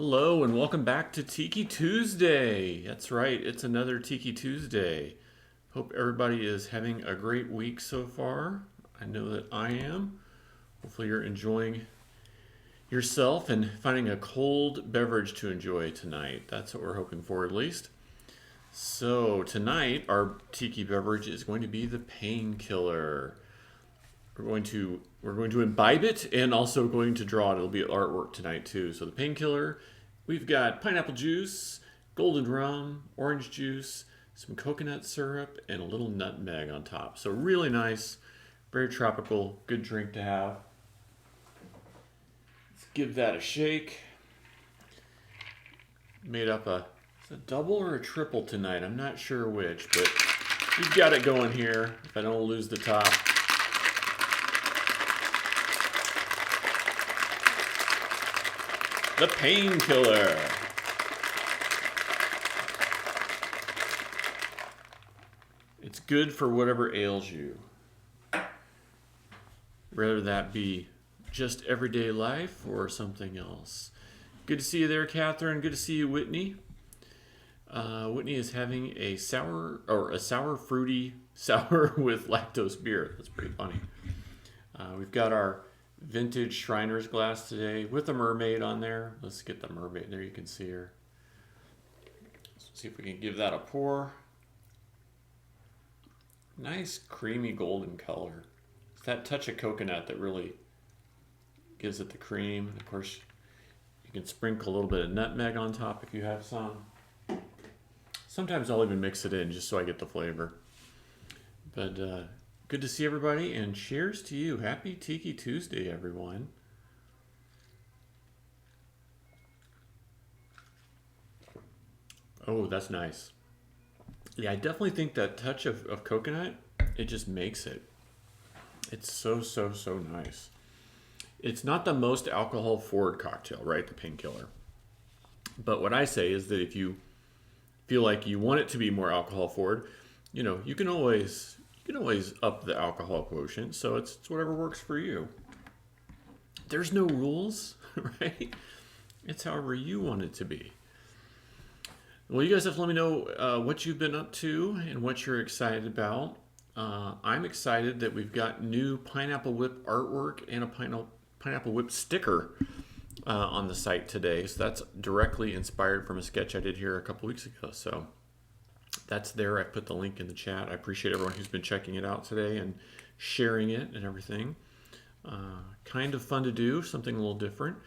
Hello and welcome back to Tiki Tuesday. That's right, it's another Tiki Tuesday. Hope everybody is having a great week so far. I know that I am. Hopefully you're enjoying yourself and finding a cold beverage to enjoy tonight. That's what we're hoping for at least. So tonight our Tiki beverage is going to be the Painkiller. We're going to imbibe it and also going to draw it. It'll be artwork tonight too. So the Painkiller, we've got pineapple juice, golden rum, orange juice, some coconut syrup, and a little nutmeg on top. So really nice, very tropical, good drink to have. Let's give that a shake. Made up is a double or a triple tonight. I'm not sure which, but we've got it going here. If I don't lose the top. The Painkiller. It's good for whatever ails you. Whether that be just everyday life or something else. Good to see you there, Catherine. Good to see you, Whitney. Whitney is having a sour fruity sour with lactose beer. That's pretty funny. We've got our vintage Shriner's glass today with a mermaid on there. Let's get the mermaid. There you can see her. Let's see if we can give that a pour. Nice creamy golden color. It's that touch of coconut that really gives it the cream. And of course, you can sprinkle a little bit of nutmeg on top if you have some. Sometimes I'll even mix it in just so I get the flavor. But good to see everybody, and cheers to you. Happy Tiki Tuesday, everyone. Oh, that's nice. Yeah, I definitely think that touch of coconut, it just makes it. It's so nice. It's not the most alcohol-forward cocktail, right? The Painkiller. But what I say is that if you feel like you want it to be more alcohol-forward, you can always up the alcohol quotient, so it's whatever works for you. There's no rules, right? It's however you want it to be. Well, you guys have to let me know what you've been up to and what you're excited about. I'm excited that we've got new Pineapple Whip artwork and a Pineapple Whip sticker on the site today. So that's directly inspired from a sketch I did here a couple weeks ago. So that's there. I put the link in the chat. I appreciate everyone who's been checking it out today and sharing it and everything. Kind of fun to do, something a little different.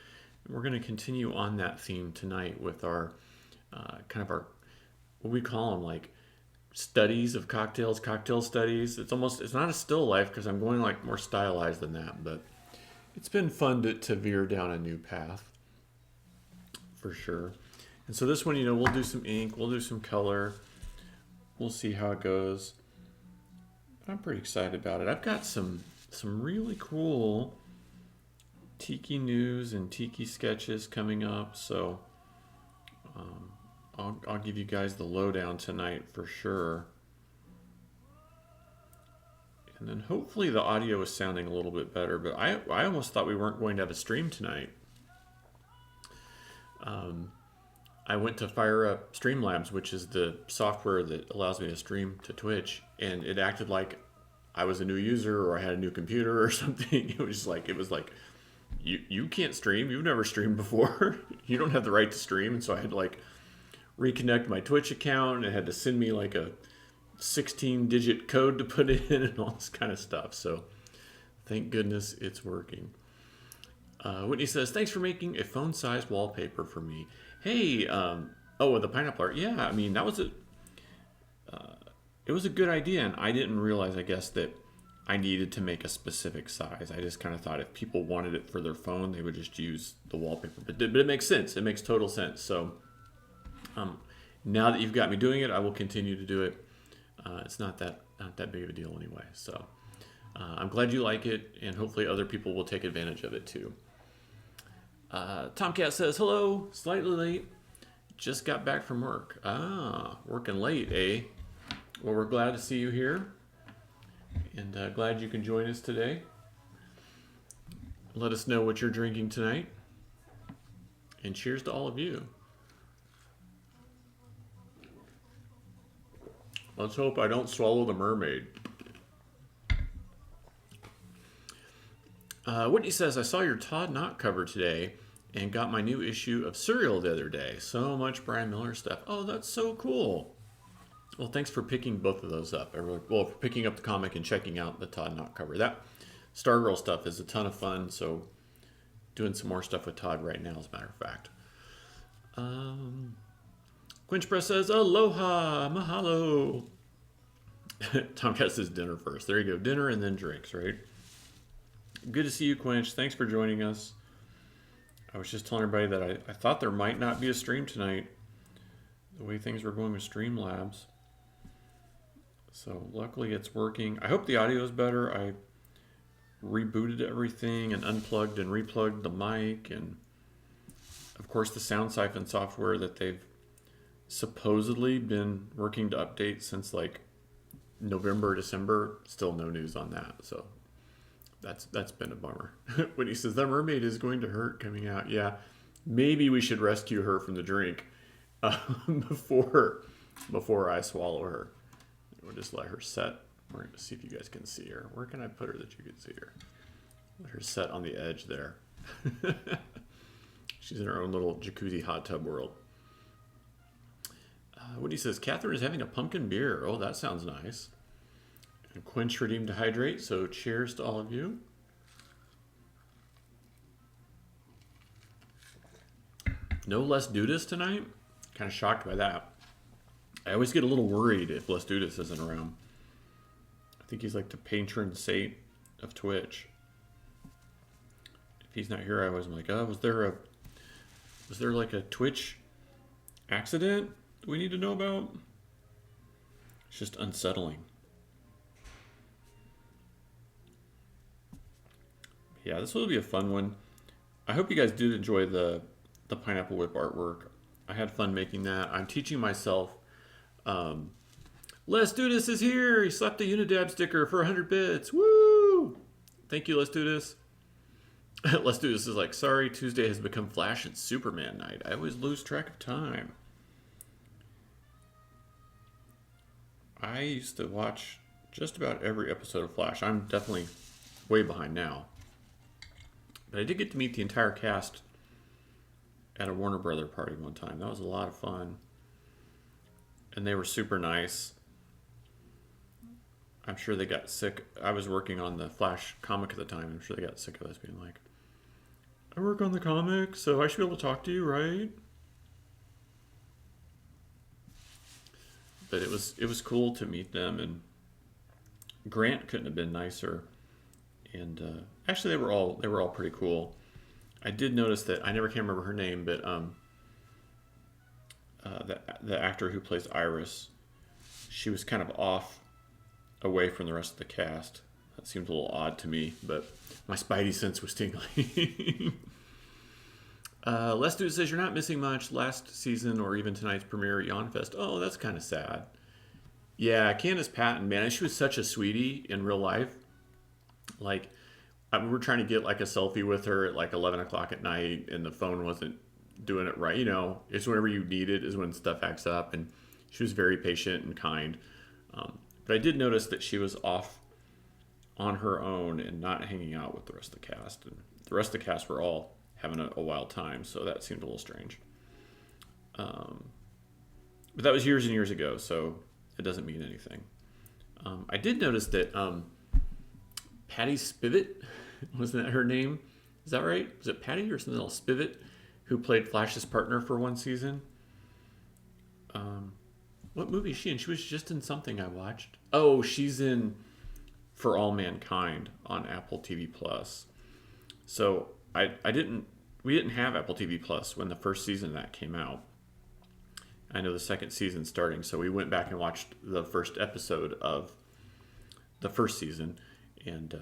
We're going to continue on that theme tonight with our what we call them, like studies of cocktails, cocktail studies. It's not a still life because I'm going like more stylized than that, but it's been fun to veer down a new path for sure. And so this one, we'll do some ink, we'll do some color. We'll see how it goes. I'm pretty excited about it. I've got some really cool Tiki news and Tiki sketches coming up, so I'll give you guys the lowdown tonight for sure. And then hopefully the audio is sounding a little bit better, but I almost thought we weren't going to have a stream tonight. I went to fire up Streamlabs, which is the software that allows me to stream to Twitch, and it acted like I was a new user or I had a new computer or something. It was like you can't stream. You've never streamed before. You don't have the right to stream. And so I had to reconnect my Twitch account. It had to send me like a 16-digit code to put in and all this kind of stuff. So thank goodness it's working. Whitney says, thanks for making a phone-sized wallpaper for me. Hey, the pineapple art. Yeah, I mean, that was it was a good idea, and I didn't realize, I guess, that I needed to make a specific size. I just kind of thought if people wanted it for their phone, they would just use the wallpaper. But it makes sense. It makes total sense. So now that you've got me doing it, I will continue to do it. It's not that big of a deal anyway. So I'm glad you like it, and hopefully other people will take advantage of it too. Tomcat says, hello, slightly late. Just got back from work. Working late, eh? Well, we're glad to see you here. And glad you can join us today. Let us know what you're drinking tonight. And cheers to all of you. Let's hope I don't swallow the mermaid. Whitney says, I saw your Todd Knott cover today and got my new issue of Serial the other day. So much Brian Miller stuff. Oh, that's so cool. Well, thanks for picking both of those up. For picking up the comic and checking out the Todd Knott cover. That Stargirl stuff is a ton of fun, so doing some more stuff with Todd right now, as a matter of fact. Quinch Press says, aloha, mahalo. Tomcat says dinner first. There you go. Dinner and then drinks, right? Good to see you, Quinch. Thanks for joining us. I was just telling everybody that I thought there might not be a stream tonight, the way things were going with Streamlabs. So luckily it's working. I hope the audio is better. I rebooted everything and unplugged and replugged the mic, and of course the Sound Siphon software that they've supposedly been working to update since like November, December. Still no news on that, so that's been a bummer. When he says the mermaid is going to hurt coming out, yeah, maybe we should rescue her from the drink before I swallow her. We'll just let her set. We're going to see if you guys can see her. Where can I put her that you can see her? Let her set on the edge there. She's in her own little jacuzzi hot tub world. Woody says, Catherine is having a pumpkin beer. Oh, that sounds nice. And Quinch redeemed to hydrate, so cheers to all of you. No Les Dudas tonight? Kind of shocked by that. I always get a little worried if Les Dudas isn't around. I think he's like the patron saint of Twitch. If he's not here, I always am like, oh, was there like a Twitch accident we need to know about? It's just unsettling. Yeah, this will be a fun one. I hope you guys did enjoy the Pineapple Whip artwork. I had fun making that. I'm teaching myself. Les Dudas is here. He slapped a Unidab sticker for 100 bits. Woo! Thank you, Les Dudas. Les Dudas is like, sorry, Tuesday has become Flash and Superman night. I always lose track of time. I used to watch just about every episode of Flash. I'm definitely way behind now. But I did get to meet the entire cast at a Warner Brother party one time. That was a lot of fun. And they were super nice. I'm sure they got sick. I was working on the Flash comic at the time. I'm sure they got sick of us being like, I work on the comic, so I should be able to talk to you, right? But it was cool to meet them, and Grant couldn't have been nicer. And actually, they were all pretty cool. I did notice that I never can remember her name, but the actor who plays Iris, she was kind of off, away from the rest of the cast. That seemed a little odd to me, but my spidey sense was tingling. Les Dude says, you're not missing much. Last season or even tonight's premiere at Yawnfest. Oh, that's kind of sad. Yeah, Candace Patton, man, she was such a sweetie in real life. Like, we were trying to get like a selfie with her at like 11 o'clock at night, and the phone wasn't doing it right. You know, it's whenever you need it is when stuff acts up, and she was very patient and kind. But I did notice that she was off on her own and not hanging out with the rest of the cast. And the rest of the cast were all having a wild time, so that seemed a little strange. But that was years and years ago, so it doesn't mean anything. I did notice that Patty Spivot, wasn't that her name? Is that right? Was it Patty or something else? Spivot, who played Flash's partner for one season. What movie is she in? She was just in something I watched. Oh, she's in For All Mankind on Apple TV Plus. So we didn't have Apple TV Plus when the first season of that came out. I know the second season's starting, so we went back and watched the first episode of the first season, and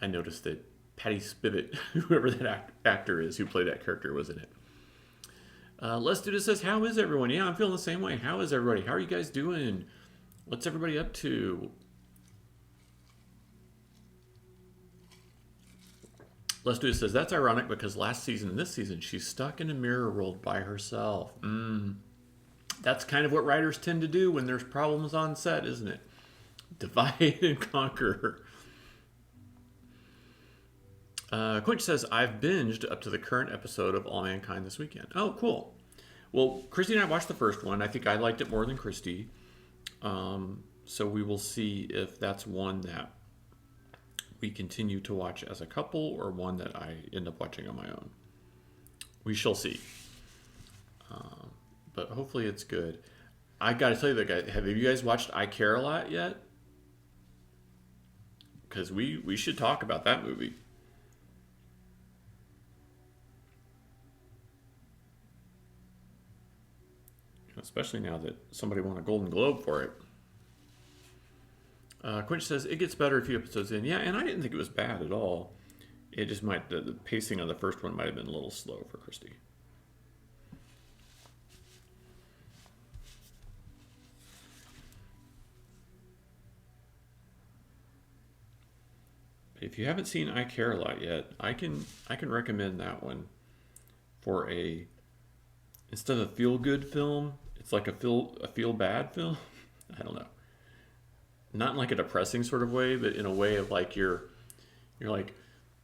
I noticed that Patty Spivot, whoever that actor is who played that character, was in it. Les Duda says, how is everyone? Yeah, I'm feeling the same way. How is everybody? How are you guys doing? What's everybody up to? Les Lewis says, that's ironic because last season and this season, she's stuck in a mirror world by herself. That's kind of what writers tend to do when there's problems on set, isn't it? Divide and conquer. Quinch says, I've binged up to the current episode of All Mankind this weekend. Oh, cool. Well, Christy and I watched the first one. I think I liked it more than Christy. So we will see if that's one that we continue to watch as a couple or one that I end up watching on my own. We shall see. But hopefully it's good. I got to tell you, have you guys watched I Care a Lot yet? Because we should talk about that movie. Especially now that somebody won a Golden Globe for it. Quinch says, it gets better a few episodes in. Yeah, and I didn't think it was bad at all. It just might, the pacing of the first one might have been a little slow for Christy. If you haven't seen I Care a Lot yet, I can recommend that one for instead of a feel good film, it's like a feel bad film. I don't know. Not in like a depressing sort of way, but in a way of like you're like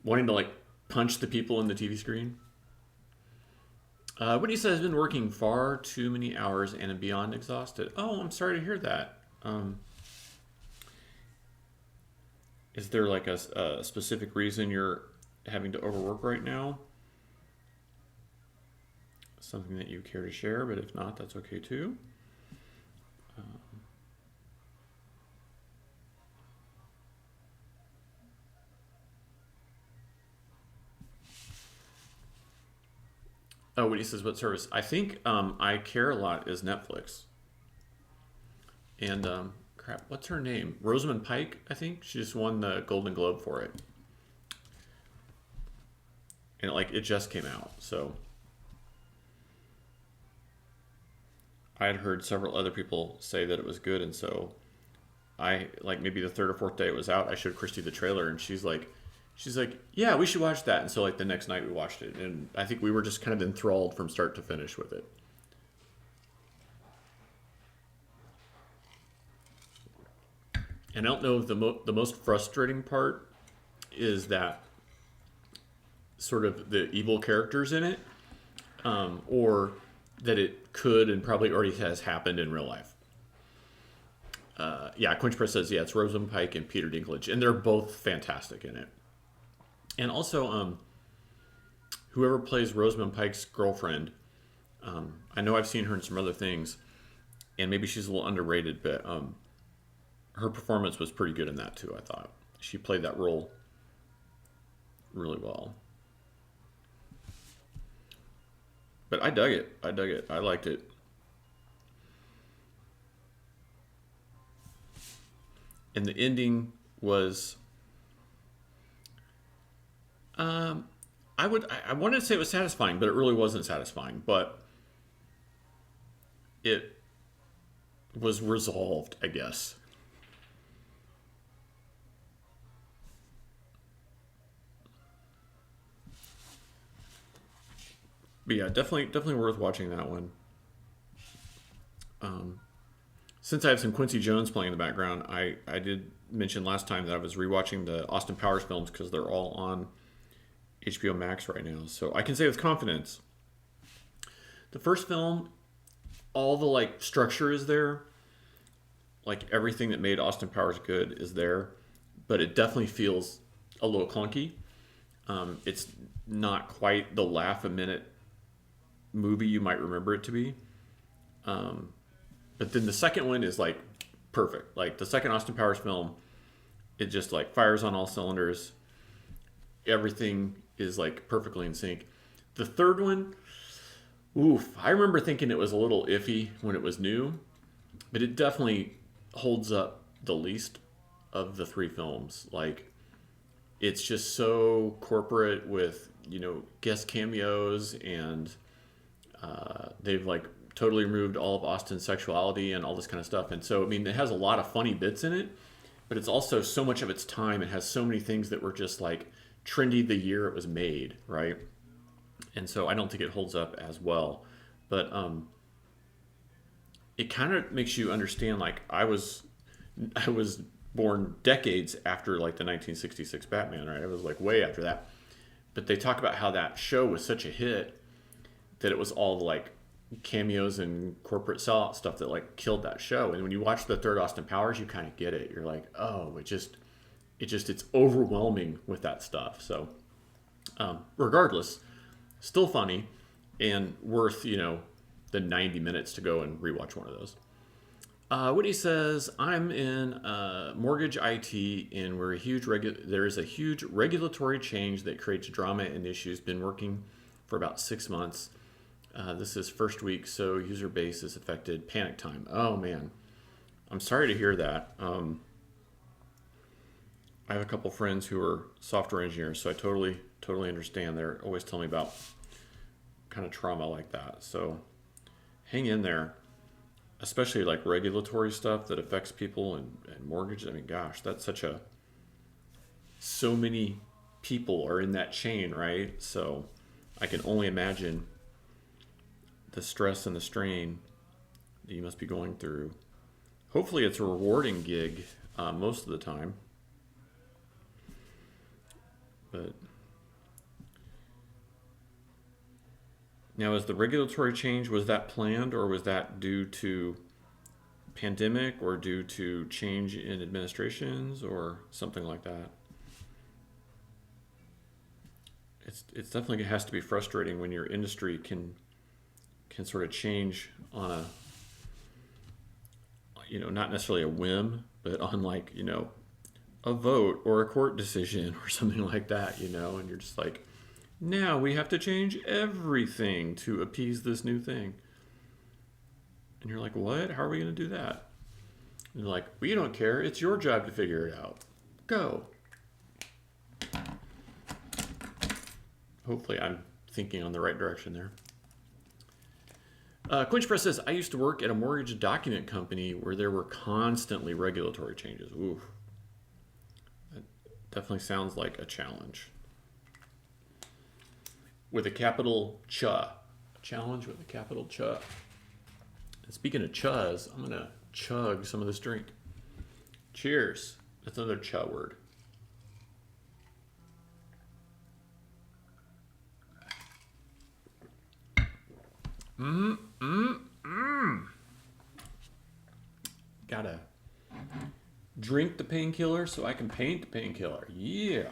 wanting to like punch the people in the TV screen. Whitney says, I've been working far too many hours and am beyond exhausted. Oh, I'm sorry to hear that. Is there like a specific reason you're having to overwork right now? Something that you care to share, but if not, that's okay too. Oh, what he says, what service? I think I Care a Lot is Netflix. And crap, what's her name? Rosamund Pike, I think. She just won the Golden Globe for it. And it just came out, so I had heard several other people say that it was good, and so I maybe the third or fourth day it was out, I showed Christy the trailer, and she's like, yeah, we should watch that. And so the next night we watched it, and I think we were just kind of enthralled from start to finish with it. And I don't know if the most frustrating part is that sort of the evil characters in it, or that it could and probably already has happened in real life. Yeah, Quinch Press says, yeah, it's Rosamund Pike and Peter Dinklage, and they're both fantastic in it. And also, whoever plays Rosamund Pike's girlfriend, I know I've seen her in some other things, and maybe she's a little underrated, but her performance was pretty good in that too, I thought. She played that role really well. But I dug it. I liked it. And the ending was... I wanted to say it was satisfying, but it really wasn't satisfying. But it was resolved, I guess. But yeah, definitely worth watching that one. Since I have some Quincy Jones playing in the background, I did mention last time that I was rewatching the Austin Powers films because they're all on HBO Max right now. So I can say with confidence, the first film, all the structure is there. Everything that made Austin Powers good is there, but it definitely feels a little clunky. It's not quite the laugh a minute movie you might remember it to be. But then the second one is perfect. The second Austin Powers film, it just fires on all cylinders. Everything is perfectly in sync. The third one, oof, I remember thinking it was a little iffy when it was new, but it definitely holds up the least of the three films. It's just so corporate with, guest cameos, and they've totally removed all of Austin's sexuality and all this kind of stuff. And so, it has a lot of funny bits in it, but it's also so much of its time. It has so many things that were just trendy the year it was made, right? And so I don't think it holds up as well. But it kind of makes you understand, like, I was born decades after like the 1966 Batman, right? It was like way after that. But they talk about how that show was such a hit that it was all like cameos and corporate sellout stuff that like killed that show. And when you watch the third Austin Powers, you kind of get it. You're like, oh, it's overwhelming with that stuff. So regardless, still funny and worth, the 90 minutes to go and rewatch one of those. Whitney says, I'm in mortgage IT, and there is a huge regulatory change that creates drama and issues. Been working for about 6 months. This is first week, so user base is affected. Panic time. Oh, man. I'm sorry to hear that. I have a couple friends who are software engineers, so I totally understand. They're always telling me about kind of trauma like that. So hang in there. Especially like regulatory stuff that affects people and mortgages. I mean, gosh, that's so many people are in that chain, right? So I can only imagine the stress and the strain that you must be going through. Hopefully it's a rewarding gig most of the time. But now, is the regulatory change, was that planned, or was that due to pandemic or due to change in administrations or something like that? It's definitely has to be frustrating when your industry can sort of change on not necessarily a whim, but on like, a vote or a court decision or something like that, and you're just like, now we have to change everything to appease this new thing. And you're like, what? How are we going to do that? And they're like, we don't care. It's your job to figure it out. Go. Hopefully I'm thinking on the right direction there. Quinch Press says, I used to work at a mortgage document company where there were constantly regulatory changes. Oof. That definitely sounds like a challenge. With a capital Ch. A challenge with a capital Ch. And speaking of Ch's, I'm going to chug some of this drink. Cheers. That's another Ch word. Gotta drink the painkiller so I can paint the painkiller. Yeah.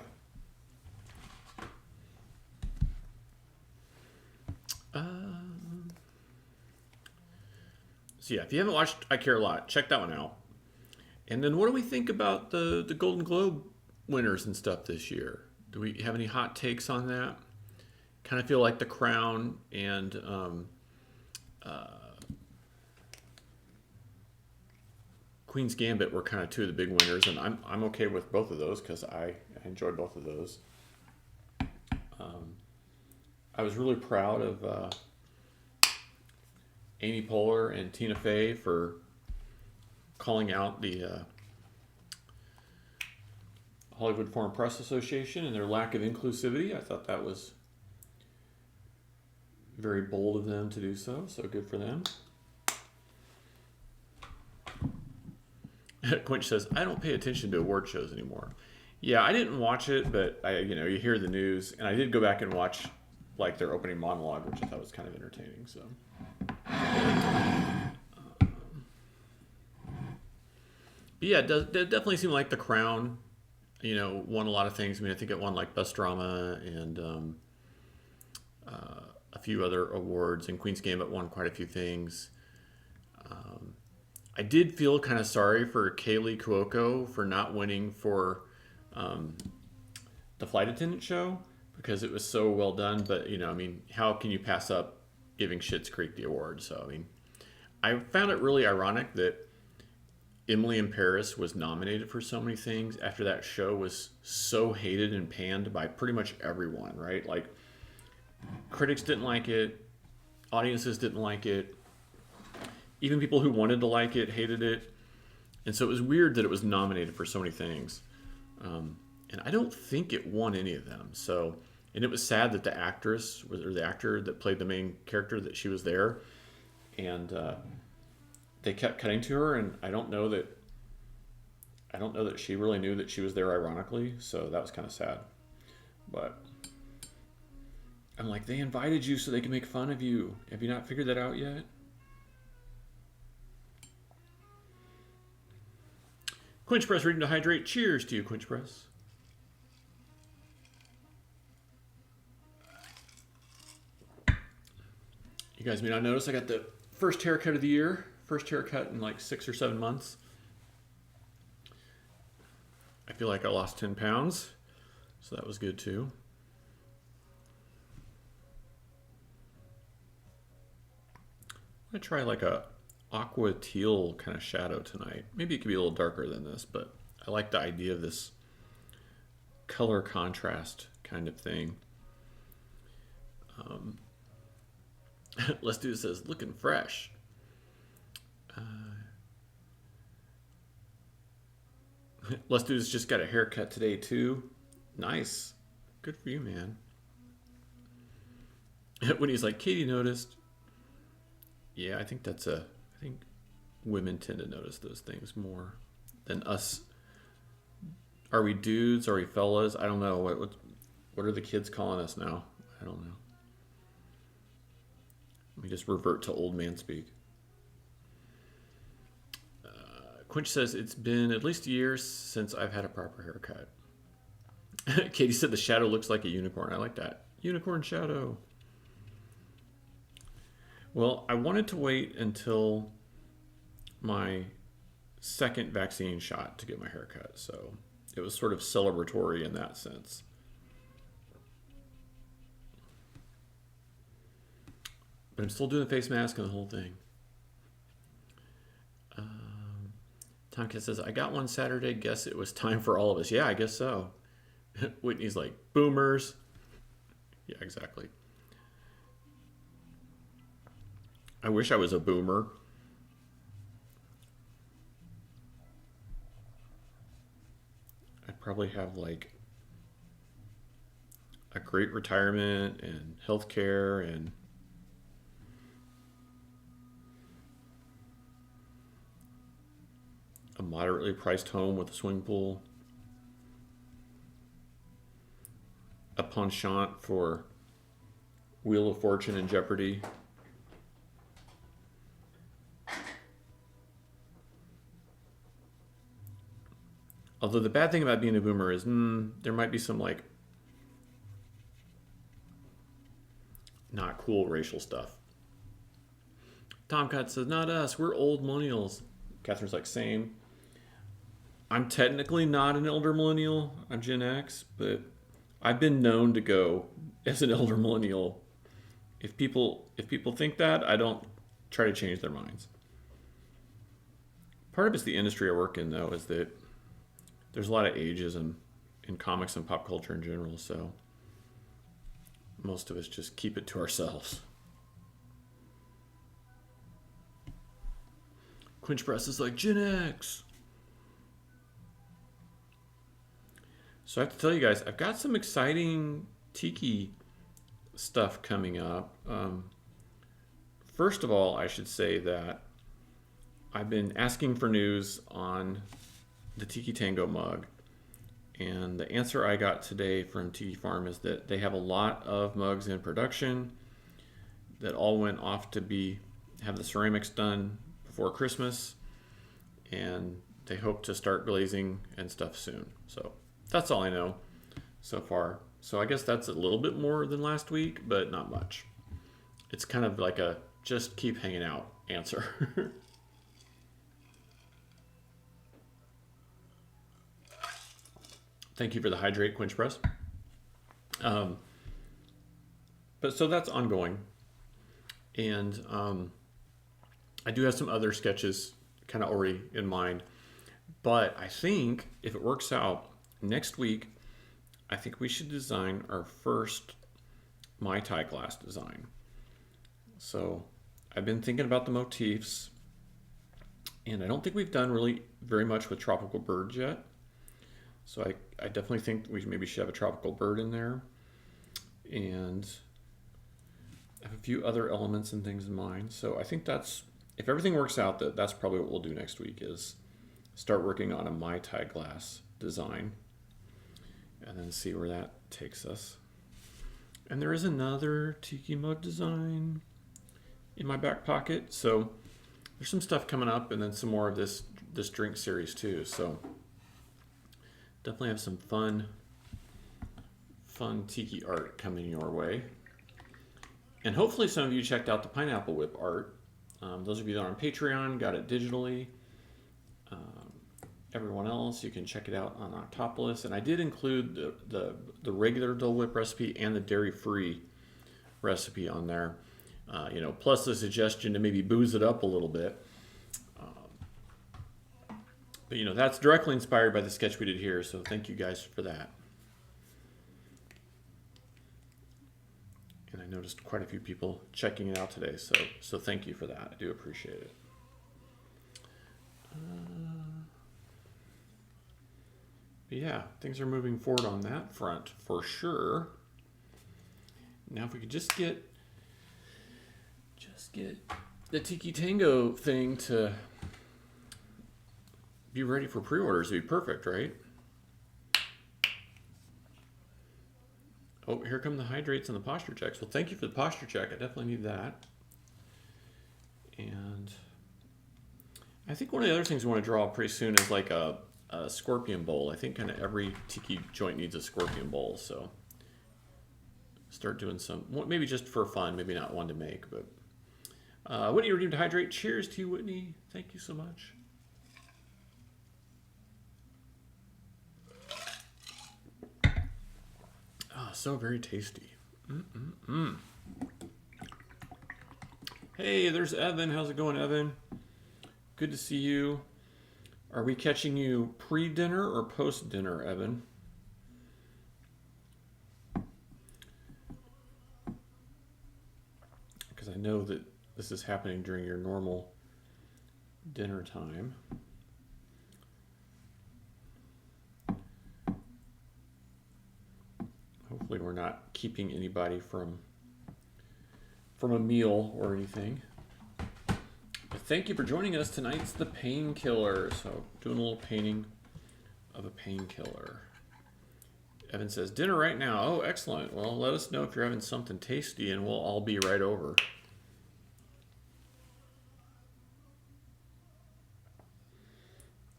So yeah, if you haven't watched I Care a Lot, check that one out. And then what do we think about the Golden Globe winners and stuff this year? Do we have any hot takes on that? Kind of feel like The Crown and Queen's Gambit were kind of two of the big winners, and I'm okay with both of those because I enjoyed both of those. I was really proud of Amy Poehler and Tina Fey for calling out the Hollywood Foreign Press Association and their lack of inclusivity. I thought that was very bold of them to do so good for them. Quinch says, I don't pay attention to award shows anymore. Yeah, I didn't watch it, but you hear the news, and I did go back and watch like their opening monologue, which I thought was kind of entertaining. So, but yeah, it definitely seemed like The Crown, won a lot of things. I mean, I think it won like Best Drama and a few other awards, and Queen's Gambit won quite a few things. I did feel kind of sorry for Kaylee Cuoco for not winning for the flight attendant show because it was so well done. But, how can you pass up giving Schitt's Creek the award? So, I found it really ironic that Emily in Paris was nominated for so many things after that show was so hated and panned by pretty much everyone, right? Like, critics didn't like it, audiences didn't like it, even people who wanted to like it hated it, and so it was weird that it was nominated for so many things. and I don't think it won any of them. So, and it was sad that the actress or the actor that played the main character, that she was there, and they kept cutting to her, and I don't know that she really knew that she was there ironically, so that was kind of sad. But I'm like, they invited you so they can make fun of you. Have you not figured that out yet? Quench Press reading to hydrate. Cheers to you, Quench Press. You guys may not notice I got the first haircut of the year. First haircut in like 6 or 7 months. I feel like I lost 10 pounds, so that was good too. I'm gonna try like a aqua teal kind of shadow tonight. Maybe it could be a little darker than this, but I like the idea of this color contrast kind of thing. Let's Do This says, looking fresh. Let's Do This just got a haircut today too. Nice. Good for you, man. When he's like, Katie noticed. Yeah, I think I think women tend to notice those things more than us. Are we dudes? Are we fellas? I don't know. What are the kids calling us now? I don't know. Let me just revert to old man speak. Quinch says, it's been at least a year since I've had a proper haircut. Katie said the shadow looks like a unicorn. I like that. Unicorn shadow. Well, I wanted to wait until my second vaccine shot to get my haircut, so it was sort of celebratory in that sense. But I'm still doing the face mask and the whole thing. Tomcat says, I got one Saturday. Guess it was time for all of us. Yeah, I guess so. Whitney's like, boomers. Yeah, exactly. I wish I was a boomer. I'd probably have like a great retirement and healthcare and a moderately priced home with a swimming pool, a penchant for Wheel of Fortune and Jeopardy. Although the bad thing about being a boomer is there might be some like not cool racial stuff. Tomcat says, not us, we're old millennials. Catherine's like, same. I'm technically not an elder millennial. I'm Gen X, but I've been known to go as an elder millennial. If people think that, I don't try to change their minds. Part of it's the industry I work in, though, is that there's a lot of ageism in comics and pop culture in general, so most of us just keep it to ourselves. Quinch Press is like, Gen X. So I have to tell you guys, I've got some exciting Tiki stuff coming up. First of all, I should say that I've been asking for news on the Tiki Tango mug. And the answer I got today from Tiki Farm is that they have a lot of mugs in production that all went off to have the ceramics done before Christmas. And they hope to start glazing and stuff soon. So that's all I know so far. So I guess that's a little bit more than last week, but not much. It's kind of like a just keep hanging out answer. Thank you for the hydrate, Quinch Press. But so that's ongoing. And I do have some other sketches kind of already in mind. But I think if it works out, next week, I think we should design our first Mai Tai glass design. So I've been thinking about the motifs, and I don't think we've done really very much with tropical birds yet. So I definitely think we maybe should have a tropical bird in there. And I have a few other elements and things in mind. So I think that's, if everything works out, that's probably what we'll do next week is start working on a Mai Tai glass design and then see where that takes us. And there is another tiki mug design in my back pocket. So there's some stuff coming up and then some more of this drink series too. So definitely have some fun tiki art coming your way. And hopefully some of you checked out the pineapple whip art. Those of you that are on Patreon got it digitally. Everyone else, you can check it out on Octopolis. And I did include the regular Dole Whip recipe and the dairy-free recipe on there. Plus the suggestion to maybe booze it up a little bit. But that's directly inspired by the sketch we did here, so thank you guys for that. And I noticed quite a few people checking it out today, so thank you for that. I do appreciate it. But yeah, things are moving forward on that front for sure. Now if we could just get the Tiki Tango thing to be ready for pre-orders, it'd be perfect, right? Oh, here come the hydrates and the posture checks. Well, thank you for the posture check. I definitely need that. And I think one of the other things we want to draw pretty soon is like a scorpion bowl. I think kind of every tiki joint needs a scorpion bowl. So start doing some, maybe just for fun, maybe not one to make, but Whitney redeemed hydrate. Cheers to you, Whitney. Thank you so much. So very tasty. Hey, there's Evan. How's it going, Evan? Good to see you. Are we catching you pre-dinner or post-dinner, Evan? Because I know that this is happening during your normal dinner time. Hopefully we're not keeping anybody from a meal or anything. But thank you for joining us. Tonight's the Painkiller. So doing a little painting of a painkiller. Evan says, dinner right now. Oh, excellent. Well, let us know if you're having something tasty and we'll all be right over.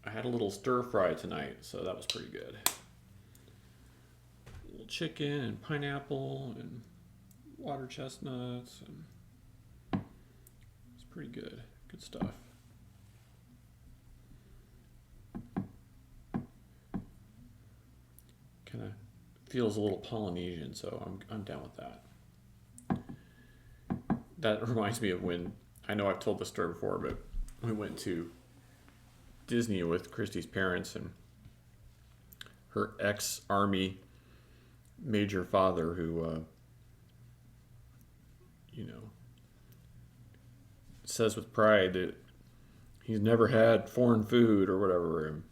I had a little stir fry tonight, so that was pretty good. A little chicken and pineapple and water chestnuts. And it's pretty good. Good stuff. Kind of feels a little Polynesian, so I'm down with that. That reminds me of when, I know I've told this story before, but we went to Disney with Christy's parents, and her ex-Army major father who, says with pride that he's never had foreign food or whatever. And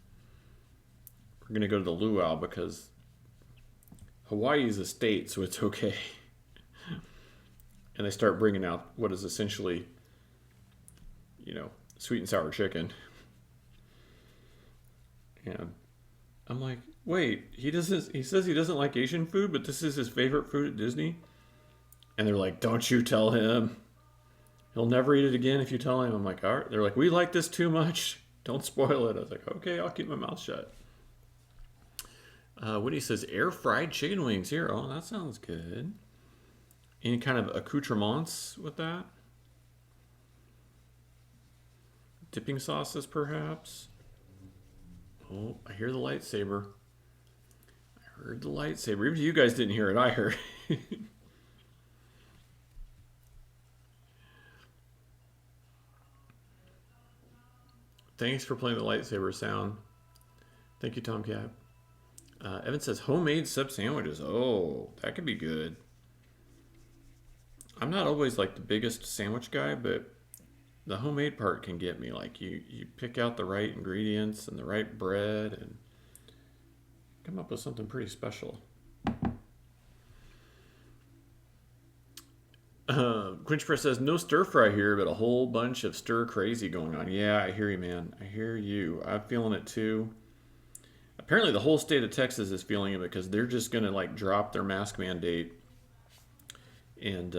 we're going to go to the luau because Hawaii is a state, so it's okay. And they start bringing out what is essentially, sweet and sour chicken. And I'm like, wait, he says he doesn't like Asian food, but this is his favorite food at Disney? And they're like, don't you tell him. He'll never eat it again if you tell him. I'm like, all right. They're like, we like this too much. Don't spoil it. I was like, okay, I'll keep my mouth shut. Woody says, air fried chicken wings here. Oh, that sounds good. Any kind of accoutrements with that? Dipping sauces, perhaps? Oh, I hear the lightsaber. I heard the lightsaber. Even if you guys didn't hear it, I heard it. Thanks for playing the lightsaber sound. Thank you, Tomcat. Evan says, homemade sub sandwiches. Oh, that could be good. I'm not always like the biggest sandwich guy, but the homemade part can get me. Like you pick out the right ingredients and the right bread, and Come up with something pretty special. Quinch Press says, no stir fry here, but a whole bunch of stir crazy going on. Yeah, I hear you, man. I hear you. I'm feeling it too. Apparently the whole state of Texas is feeling it because they're just going to like drop their mask mandate and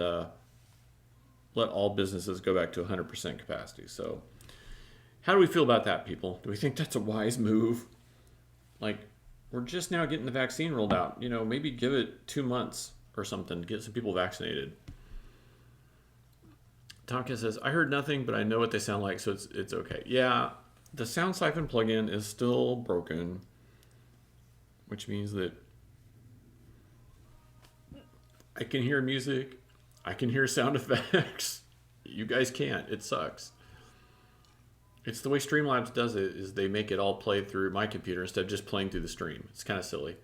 let all businesses go back to 100% capacity. So how do we feel about that, people? Do we think that's a wise move? Like, we're just now getting the vaccine rolled out. You know, maybe give it 2 months or something to get some people vaccinated. Tonka says, I heard nothing, but I know what they sound like, so it's okay. Yeah, the sound siphon plugin is still broken, which means that I can hear music, I can hear sound effects. You guys can't. It sucks. It's the way Streamlabs does it, is they make it all play through my computer instead of just playing through the stream. It's kind of silly.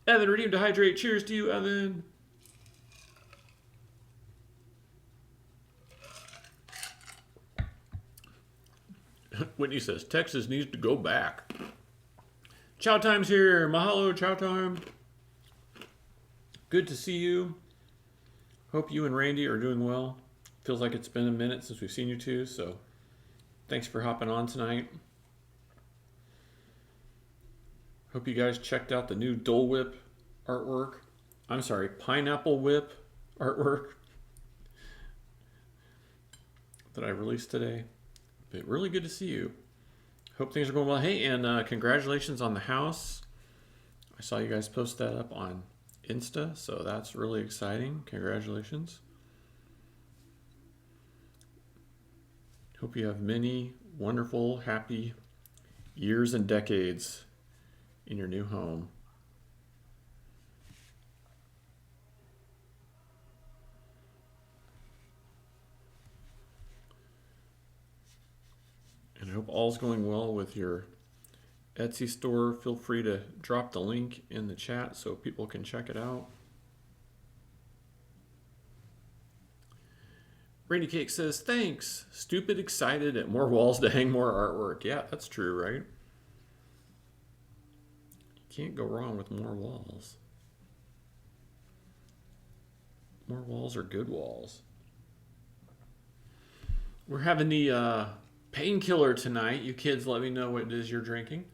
Evan, redeemed to hydrate. Cheers to you, Evan. Whitney says, Texas needs to go back. Chow Time's here. Mahalo, Chow Time. Good to see you. Hope you and Randy are doing well. Feels like it's been a minute since we've seen you two, so thanks for hopping on tonight. Hope you guys checked out the new Dole Whip artwork. I'm sorry, Pineapple Whip artwork that I released today. But really good to see you. Hope things are going well. Hey, and congratulations on the house. I saw you guys post that up on Insta, so that's really exciting. Congratulations. Hope you have many wonderful, happy years and decades in your new home. And I hope all's going well with your Etsy store. Feel free to drop the link in the chat so people can check it out. Randy Cake says, thanks. Stupid excited at more walls to hang more artwork. Yeah, that's true, right? You can't go wrong with more walls. More walls are good walls. We're having the Painkiller tonight. You kids, let me know what it is you're drinking.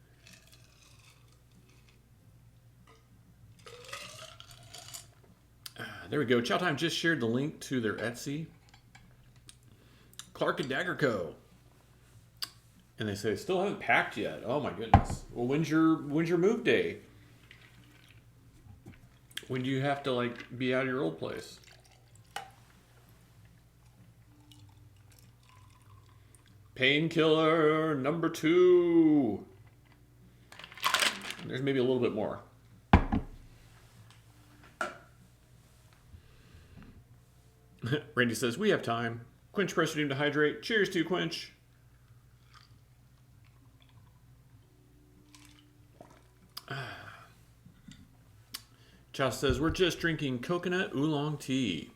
There we go. Chow Time just shared the link to their Etsy. Clark and Dagger Co. And they say, still haven't packed yet. Oh my goodness. Well, when's your move day? When do you have to like be out of your old place? Painkiller number 2. There's maybe a little bit more. Randy says, we have time. Quench press redeem to hydrate. Cheers to you, Quench. Chow says, we're just drinking coconut oolong tea.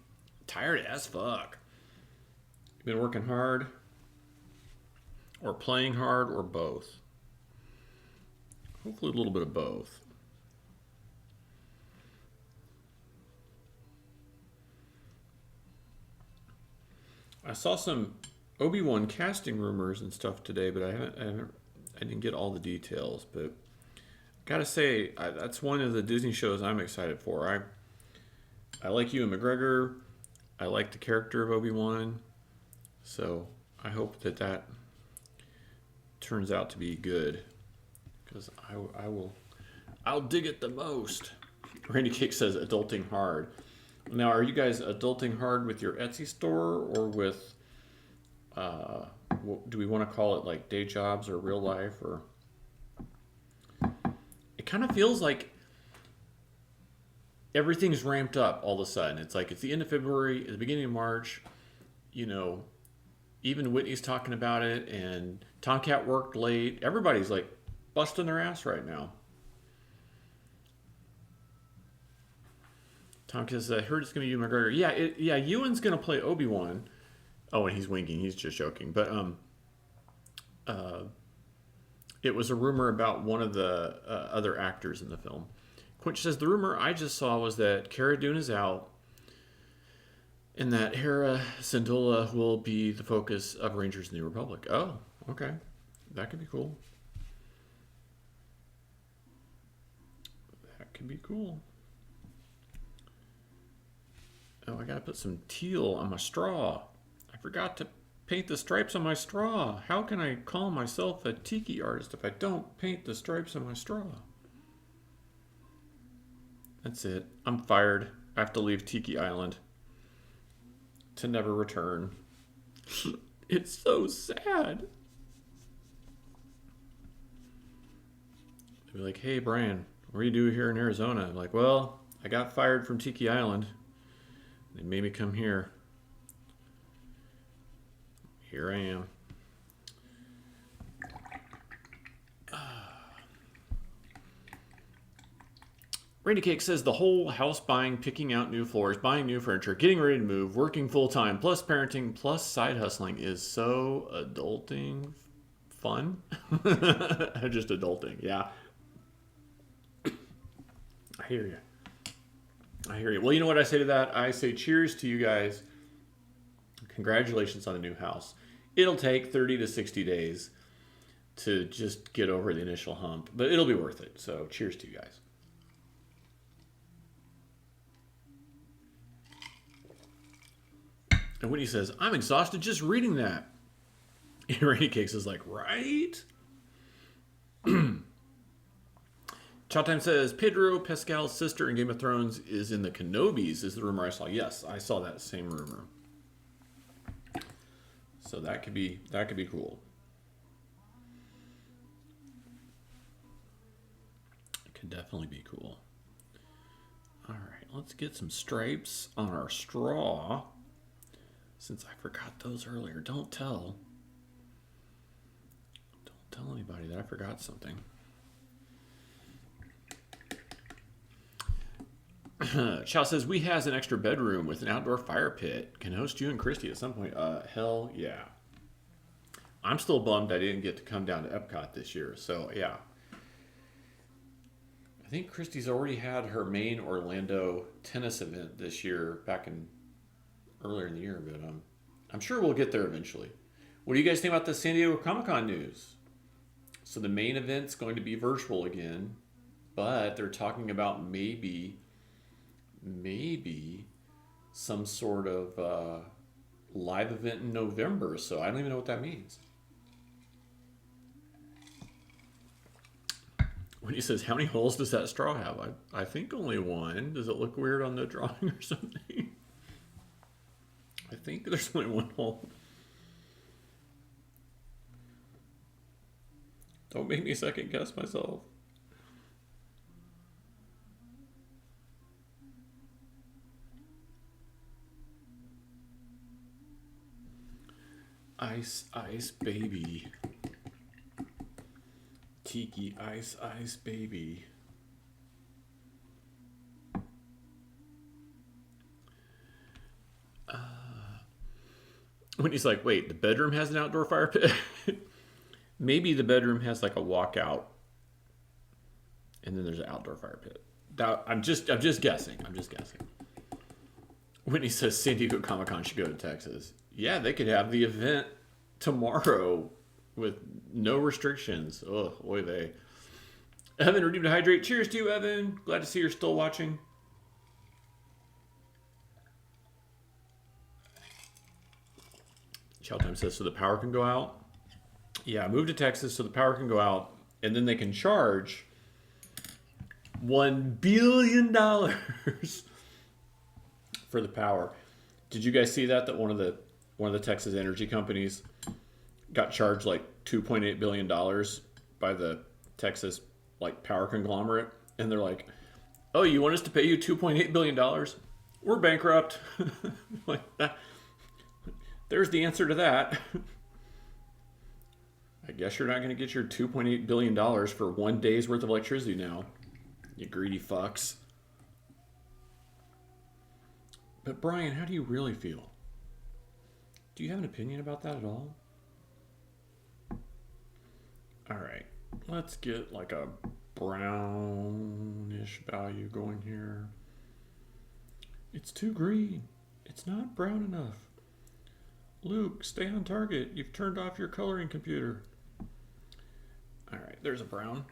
Tired as fuck. Been working hard, or playing hard, or both. Hopefully a little bit of both. I saw some Obi-Wan casting rumors and stuff today, but I didn't get all the details. But gotta say, that's one of the Disney shows I'm excited for. I like Ewan McGregor. I like the character of Obi-Wan. So I hope that turns out to be good, because I'll dig it the most. Randy Cake says adulting hard. Now, are you guys adulting hard with your Etsy store, or with do we want to call it like day jobs or real life? Or it kind of feels like everything's ramped up all of a sudden. It's like it's the end of February, it's the beginning of March. You know, even Whitney's talking about it, and Tomcat worked late. Everybody's like busting their ass right now. Tomcat says, I heard it's going to be Ewan McGregor. Yeah, Ewan's going to play Obi-Wan. Oh, and he's winking. He's just joking. But It was a rumor about one of the other actors in the film. Quinch says, the rumor I just saw was that Cara Dune is out and that Hera Syndulla will be the focus of Rangers of the New Republic. Oh, okay. That could be cool. That could be cool. Oh, I gotta put some teal on my straw. I forgot to paint the stripes on my straw. How can I call myself a tiki artist if I don't paint the stripes on my straw? That's it. I'm fired. I have to leave Tiki Island to never return. It's so sad. They'd be like, hey, Brian, what do you do here in Arizona? I'm like, well, I got fired from Tiki Island. They made me come here. Here I am. Randy Cake says the whole house buying, picking out new floors, buying new furniture, getting ready to move, working full time, plus parenting, plus side hustling is so adulting fun. Just adulting, yeah. I hear you. I hear you. Well, you know what I say to that? I say cheers to you guys. Congratulations on a new house. It'll take 30 to 60 days to just get over the initial hump, but it'll be worth it. So cheers to you guys. And Whitney says, I'm exhausted just reading that. And Rainy Cakes is like, right? Chowtime says, Pedro Pascal's sister in Game of Thrones is in the Kenobis, is the rumor I saw. Yes, I saw that same rumor. So that could be cool. It could definitely be cool. All right, let's get some stripes on our straw. Since I forgot those earlier, don't tell anybody that I forgot something. Chow says, we has an extra bedroom with an outdoor fire pit. Can host you and Christy at some point. Hell yeah. I'm still bummed I didn't get to come down to Epcot this year. So yeah. I think Christy's already had her main Orlando tennis event this year back in earlier in the year, but I'm sure we'll get there eventually. What do you guys think about the San Diego Comic-Con news? So the main event's going to be virtual again, but they're talking about maybe some sort of live event in November. So I don't even know what that means. When he says, how many holes does that straw have? I think only one. Does it look weird on the drawing or something? I think there's only one hole. Don't make me second guess myself. Ice, ice, baby. Tiki, ice, ice, baby. When he's like, wait, the bedroom has an outdoor fire pit? Maybe the bedroom has like a walkout, and then there's an outdoor fire pit. I'm just guessing. When he says San Diego Comic-Con should go to Texas, yeah, they could have the event tomorrow with no restrictions. Oh, oy vey. Evan, redeemed to hydrate. Cheers to you, Evan. Glad to see you're still watching. Showtime says, so the power can go out. Yeah, move to Texas so the power can go out, and then they can charge $1 billion for the power. Did you guys see that one of the Texas energy companies got charged like $2.8 billion by the Texas like power conglomerate, and they're like, "Oh, you want us to pay you $2.8 billion? We're bankrupt." Like that. There's the answer to that. I guess you're not going to get your $2.8 billion for 1 day's worth of electricity now, you greedy fucks. But Brian, how do you really feel? Do you have an opinion about that at all? All right. Let's get like a brownish value going here. It's too green. It's not brown enough. Luke, stay on target. You've turned off your coloring computer. All right, there's a brown.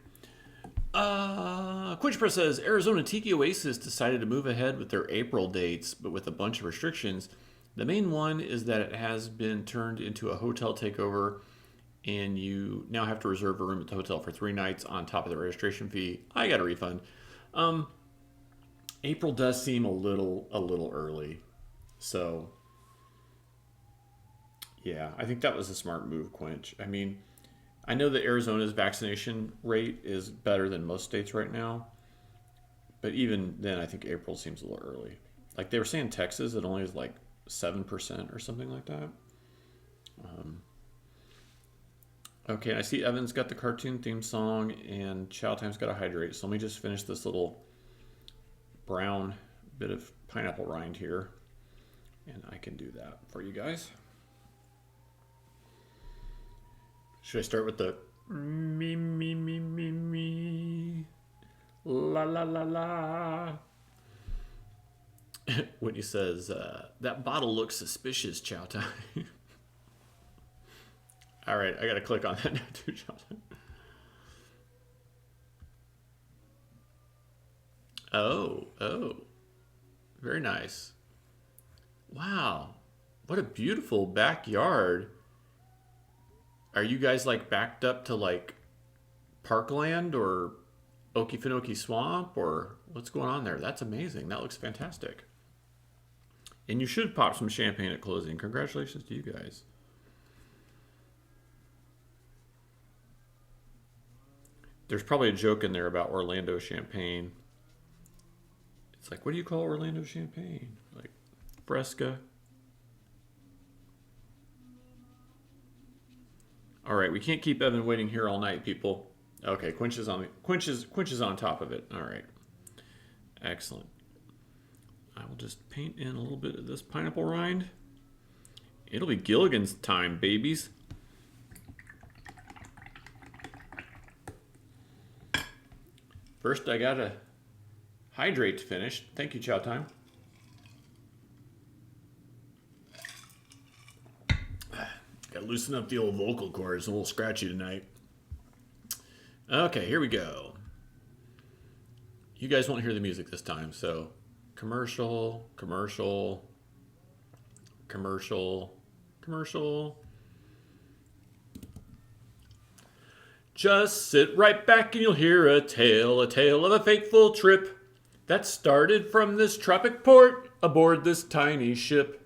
Quinchpress says Arizona Tiki Oasis decided to move ahead with their April dates, but with a bunch of restrictions. The main one is that it has been turned into a hotel takeover, and you now have to reserve a room at the hotel for 3 nights on top of the registration fee. I got a refund. April does seem a little early, so yeah, I think that was a smart move, Quinch. I mean, I know that Arizona's vaccination rate is better than most states right now, but even then, I think April seems a little early. Like they were saying, Texas, it only is like 7% or something like that. Okay, I see Evan's got the cartoon theme song and Chow Time's got to hydrate. So let me just finish this little brown bit of pineapple rind here, and I can do that for you guys. Should I start with the me, me, me, me, me, la, la, la, la? Whitney says, that bottle looks suspicious, Chow Time. All right, I got to click on that now too, Chow Time. Oh, very nice. Wow, what a beautiful backyard. Are you guys like backed up to like Parkland or Okefenokee Swamp, or what's going on there? That's amazing. That looks fantastic. And you should pop some champagne at closing. Congratulations to you guys. There's probably a joke in there about Orlando champagne. It's like, what do you call Orlando champagne? Like Fresca. All right, we can't keep Evan waiting here all night, people. Okay, Quinch is on top of it. All right, excellent. I will just paint in a little bit of this pineapple rind. It'll be Gilligan's time, babies. First, I gotta hydrate to finish. Thank you, Chow Time. Gotta loosen up the old vocal cords. A little scratchy tonight. Okay, here we go. You guys won't hear the music this time, so commercial, commercial, commercial, commercial. Just sit right back and you'll hear a tale of a fateful trip that started from this tropic port aboard this tiny ship.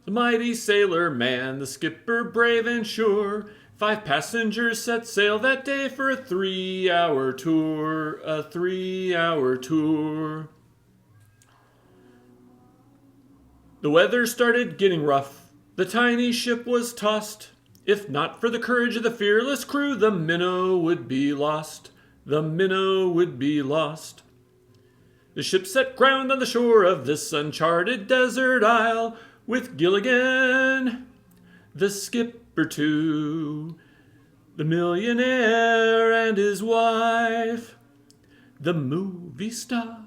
The mighty sailor man, the skipper brave and sure, 5 passengers set sail that day for a 3-hour tour, a 3-hour tour. The weather started getting rough, the tiny ship was tossed. If not for the courage of the fearless crew, the minnow would be lost. The minnow would be lost. The ship set ground on the shore of this uncharted desert isle, with Gilligan, the skipper too, the millionaire and his wife, the movie star,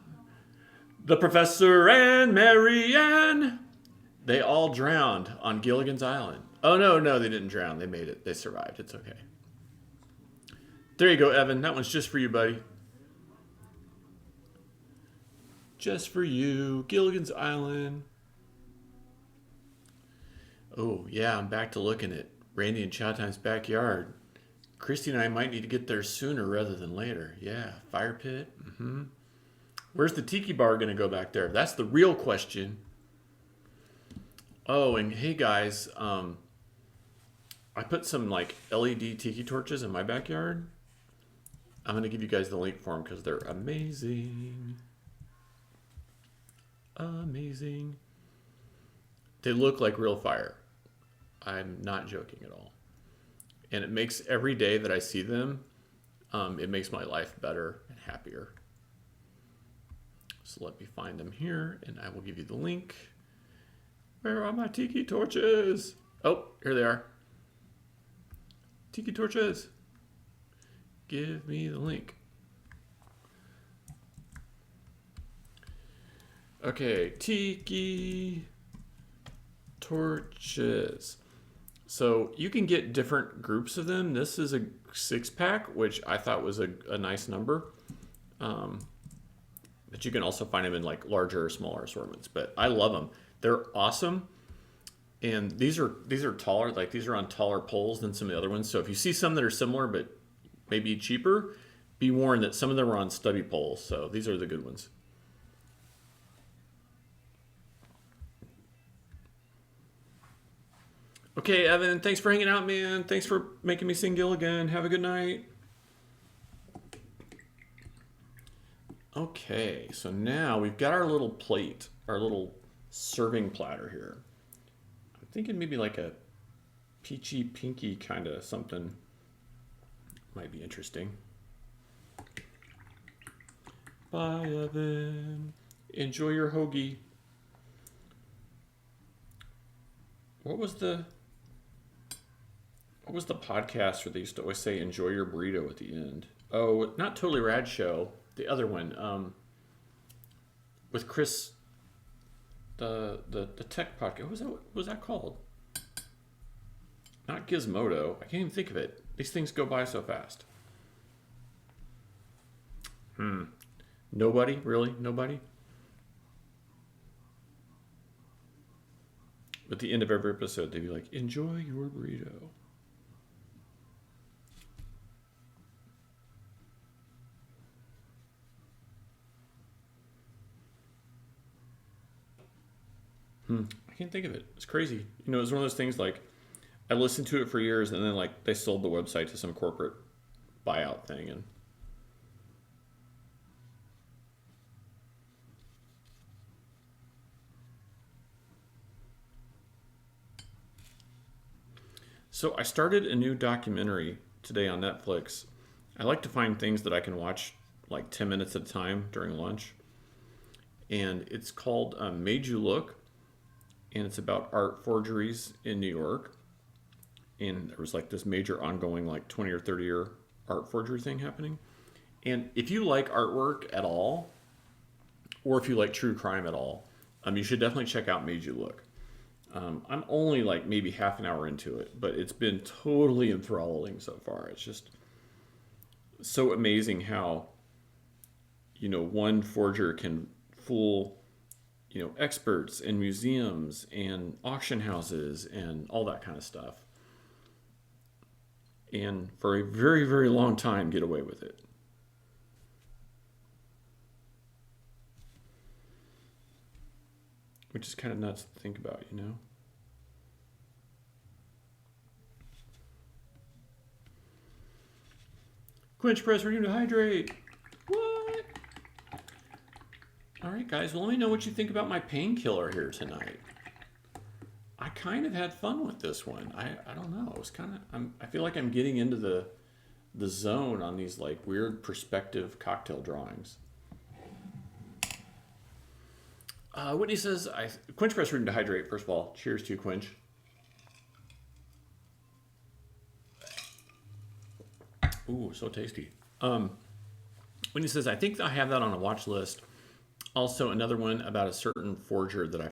the professor and Mary Ann. They all drowned on Gilligan's Island. Oh, no, they didn't drown. They made it. They survived. It's okay. There you go, Evan. That one's just for you, buddy. Just for you. Gilligan's Island. Oh, yeah, I'm back to looking at Randy and Chowtime's backyard. Christy and I might need to get there sooner rather than later. Yeah, fire pit. Mm-hmm. Where's the tiki bar going to go back there? That's the real question. Oh, and hey, guys, I put some like LED tiki torches in my backyard. I'm going to give you guys the link for them because they're amazing. Amazing. They look like real fire. I'm not joking at all. And it makes every day that I see them, it makes my life better and happier. So let me find them here and I will give you the link. Where are my tiki torches? Oh, here they are. Tiki torches. Give me the link. Okay, Tiki Torches. So you can get different groups of them. This is a 6-pack, which I thought was a nice number. But you can also find them in like larger or smaller assortments. But I love them. They're awesome. And these are taller, like these are on taller poles than some of the other ones. So if you see some that are similar but maybe cheaper, be warned that some of them are on stubby poles. So these are the good ones. Okay, Evan, thanks for hanging out, man. Thanks for making me sing Gilligan. Have a good night. Okay, so now we've got our little plate, our little serving platter here. I'm thinking maybe like a peachy pinky kind of something might be interesting. Bye, Evan. Enjoy your hoagie. What was the podcast where they used to always say enjoy your burrito at the end? Oh, not Totally Rad Show. The other one, with Chris, the tech podcast. What was that called? Not Gizmodo. I can't even think of it. These things go by so fast. Nobody? Really? Nobody? At the end of every episode, they'd be like, enjoy your burrito. I can't think of it. It's crazy. You know, it was one of those things like I listened to it for years and then like they sold the website to some corporate buyout thing and so I started a new documentary today on Netflix. I like to find things that I can watch like 10 minutes at a time during lunch. And it's called Made You Look. And it's about art forgeries in New York. And there was like this major ongoing like 20 or 30 year art forgery thing happening. And if you like artwork at all, or if you like true crime at all, you should definitely check out Made You Look. I'm only like maybe half an hour into it, but it's been totally enthralling so far. It's just so amazing how, you know, one forger can fool, you know, experts and museums and auction houses and all that kind of stuff. And for a very, very long time, get away with it. Which is kind of nuts to think about, you know? Quench press, ready to hydrate. What? All right, guys. Well, let me know what you think about my painkiller here tonight. I kind of had fun with this one. I don't know. It was kind of. I feel like I'm getting into the zone on these like weird perspective cocktail drawings. Whitney says, Quench press room to hydrate. First of all, cheers to you, Quench. Ooh, so tasty. Whitney says, I think I have that on a watch list. Also, another one about a certain forger that I